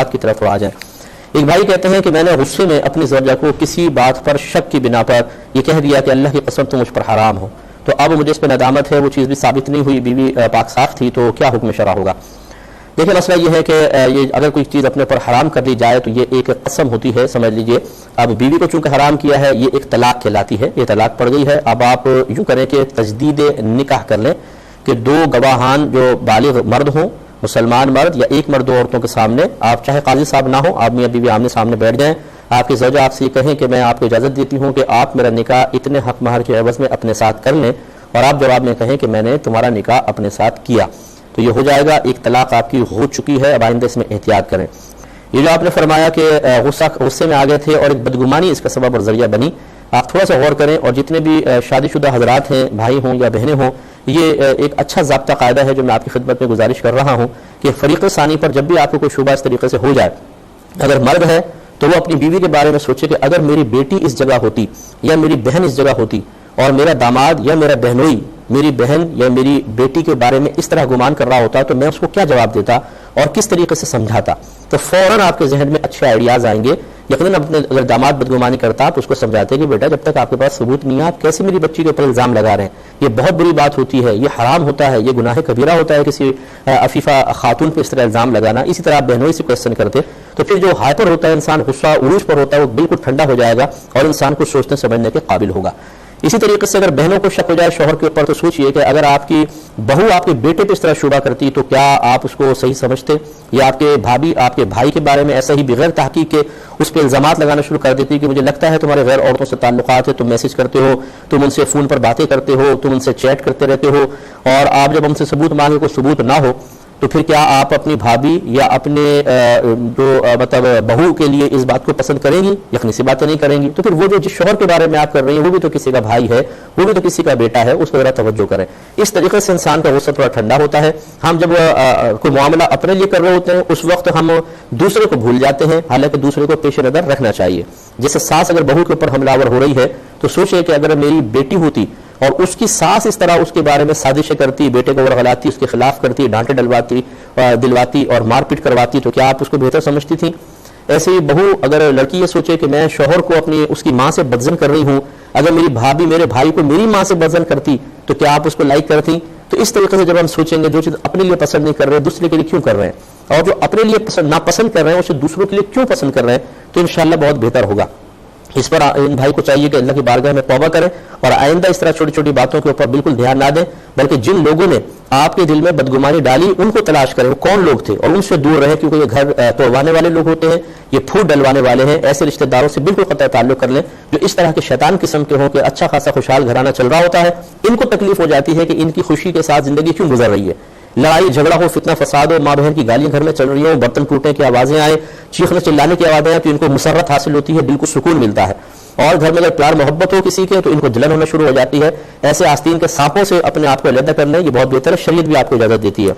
کی طرف آ جائیں۔ ایک بھائی کہتے ہیں کہ میں نے غصے میں اپنی زوجہ کو کسی بات پر شک کی بنا پر یہ کہہ دیا کہ اللہ کی قسم تو مجھ پر حرام ہو، تو اب مجھے اس پہ ندامت ہے، وہ چیز بھی ثابت نہیں ہوئی، بیوی پاک صاف تھی، تو کیا حکم شرع ہوگا؟ دیکھیں مسئلہ یہ ہے کہ یہ اگر کوئی چیز اپنے پر حرام کر لی جائے تو یہ ایک قسم ہوتی ہے، سمجھ لیجئے اب بیوی کو چونکہ حرام کیا ہے یہ ایک طلاق کہلاتی ہے، یہ طلاق پڑ گئی ہے۔ اب آپ یوں کریں کہ تجدید نکاح کر لیں کہ دو گواہان جو بالغ مرد ہوں، مسلمان مرد یا ایک مرد دو عورتوں کے سامنے، آپ چاہے قاضی صاحب نہ ہو، آپ میاں بیوی آمنے سامنے بیٹھ جائیں، آپ کی زوجہ آپ سے یہ کہیں کہ میں آپ کو اجازت دیتی ہوں کہ آپ میرا نکاح اتنے حق مہر کے عوض میں اپنے ساتھ کر لیں، اور آپ جواب میں کہیں کہ میں نے تمہارا نکاح اپنے ساتھ کیا، تو یہ ہو جائے گا، ایک طلاق آپ کی ہو چکی ہے۔ اب آئندہ اس میں احتیاط کریں۔ یہ جو آپ نے فرمایا کہ غصے میں آ گئے تھے اور ایک بدگمانی اس کا سبب اور ذریعہ بنی، آپ تھوڑا سا غور کریں، اور جتنے بھی شادی شدہ حضرات ہیں، بھائی ہوں یا بہنیں ہوں، یہ ایک اچھا ضابطہ قاعدہ ہے جو میں آپ کی خدمت میں گزارش کر رہا ہوں کہ فریق ثانی پر جب بھی آپ کو کوئی شبہ اس طریقے سے ہو جائے، اگر مرد ہے تو وہ اپنی بیوی کے بارے میں سوچے کہ اگر میری بیٹی اس جگہ ہوتی یا میری بہن اس جگہ ہوتی اور میرا داماد یا میرا بہنوئی میری بہن یا میری بیٹی کے بارے میں اس طرح گمان کر رہا ہوتا تو میں اس کو کیا جواب دیتا اور کس طریقے سے سمجھاتا، تو فوراً آپ کے ذہن میں اچھے آئیڈیاز آئیں گے۔ یقیناً اگر داماد بدگمانی کرتا تو اس کو سمجھاتے کہ بیٹا جب تک آپ کے پاس ثبوت نہیں ہے آپ کیسے میری بچی کے اوپر الزام لگا رہے ہیں، یہ بہت بری بات ہوتی ہے، یہ حرام ہوتا ہے، یہ گناہ کبیرہ ہوتا ہے کسی عفیفہ خاتون پہ اس طرح الزام لگانا۔ اسی طرح آپ بہنوئی سے کوشچن کرتے تو پھر جو ہائپر ہوتا ہے انسان، غصہ عروج پر ہوتا ہے، وہ بالکل ٹھنڈا ہو جائے گا اور انسان کو سوچنے سمجھنے کے قابل ہوگا۔ اسی طریقے سے اگر بہنوں کو شک ہو جائے شوہر کے اوپر تو سوچئے کہ اگر آپ کی بہو آپ کے بیٹے پہ اس طرح شبہ کرتی تو کیا آپ اس کو صحیح سمجھتے، یا آپ کے بھابھی آپ کے بھائی کے بارے میں ایسا ہی بغیر تحقیق کے اس پہ الزامات لگانا شروع کر دیتی کہ مجھے لگتا ہے تمہارے غیر عورتوں سے تعلقات ہیں، تم میسج کرتے ہو، تم ان سے فون پر باتیں کرتے ہو، تم ان سے چیٹ کرتے رہتے ہو، اور آپ جب ہم سے ثبوت مانگے کوئی ثبوت نہ ہو تو پھر کیا آپ اپنی بھابھی یا اپنے جو مطلب بہو کے لیے اس بات کو پسند کریں گی؟ یقینی سی باتیں نہیں کریں گی۔ تو پھر وہ جو جس شوہر کے بارے میں آپ کر رہی ہیں وہ بھی تو کسی کا بھائی ہے، وہ بھی تو کسی کا بیٹا ہے، اس پر ذرا توجہ کریں۔ اس طریقے سے انسان کا غصہ تھوڑا ٹھنڈا ہوتا ہے۔ ہم جب کوئی معاملہ اپنے لیے کر رہے ہوتے ہیں اس وقت ہم دوسرے کو بھول جاتے ہیں، حالانکہ دوسرے کو پیش نظر رکھنا چاہیے۔ جیسے ساس اگر بہو کے اوپر حملہ آور ہو رہی ہے تو سوچے کہ اگر میری بیٹی ہوتی اور اس کی ساس اس طرح اس کے بارے میں سازشیں کرتی، بیٹے کو ورغلاتی، اس کے خلاف کرتی، ڈانٹے دلواتی اور مار پیٹ کرواتی، تو کیا آپ اس کو بہتر سمجھتی تھیں؟ ایسے ہی بہو اگر لڑکی یہ سوچے کہ میں شوہر کو اپنی اس کی ماں سے بدزن کر رہی ہوں، اگر میری بھابھی میرے بھائی کو میری ماں سے بدزن کرتی تو کیا آپ اس کو لائک کرتی؟ تو اس طریقے سے جب ہم سوچیں گے جو چیز اپنے لیے پسند نہیں کر رہے دوسرے کے لیے کیوں کر رہے ہیں، اور جو اپنے لیے ناپسند کر رہے ہیں اسے دوسروں کے لیے کیوں پسند کر رہے ہیں، تو انشاءاللہ بہت بہتر ہوگا۔ اس پر ان بھائی کو چاہیے کہ اللہ کی بارگاہ میں توبہ کریں اور آئندہ اس طرح چھوٹی چھوٹی باتوں کے اوپر بالکل دھیان نہ دیں، بلکہ جن لوگوں نے آپ کے دل میں بدگمانی ڈالی ان کو تلاش کریں وہ کون لوگ تھے اور ان سے دور رہیں، کیونکہ یہ گھر توڑوانے والے لوگ ہوتے ہیں، یہ پھوٹ ڈلوانے والے ہیں۔ ایسے رشتہ داروں سے بالکل قطع تعلق کر لیں جو اس طرح کے شیطان قسم کے ہوں کہ اچھا خاصا خوشحال گھرانہ چل رہا ہوتا ہے، ان کو تکلیف ہو جاتی ہے کہ ان کی خوشی کے ساتھ زندگی کیوں گزر رہی ہے، لڑائی جھگڑا ہو، فتنہ فساد ہو، ماں بہن کی گالیاں گھر میں چل رہی ہوں، برتن ٹوٹنے کی آوازیں آئیں، چیخنے چلانے کی آوازیں آئیں، تو ان کو مسرت حاصل ہوتی ہے، دل کو سکون ملتا ہے۔ اور گھر میں اگر پیار محبت ہو کسی کے تو ان کو جلن ہونا شروع ہو جاتی ہے۔ ایسے آستین کے سانپوں سے اپنے آپ کو علیحدہ کرنا یہ بہت بہتر ہے، شریعت بھی آپ کو اجازت دیتی ہے۔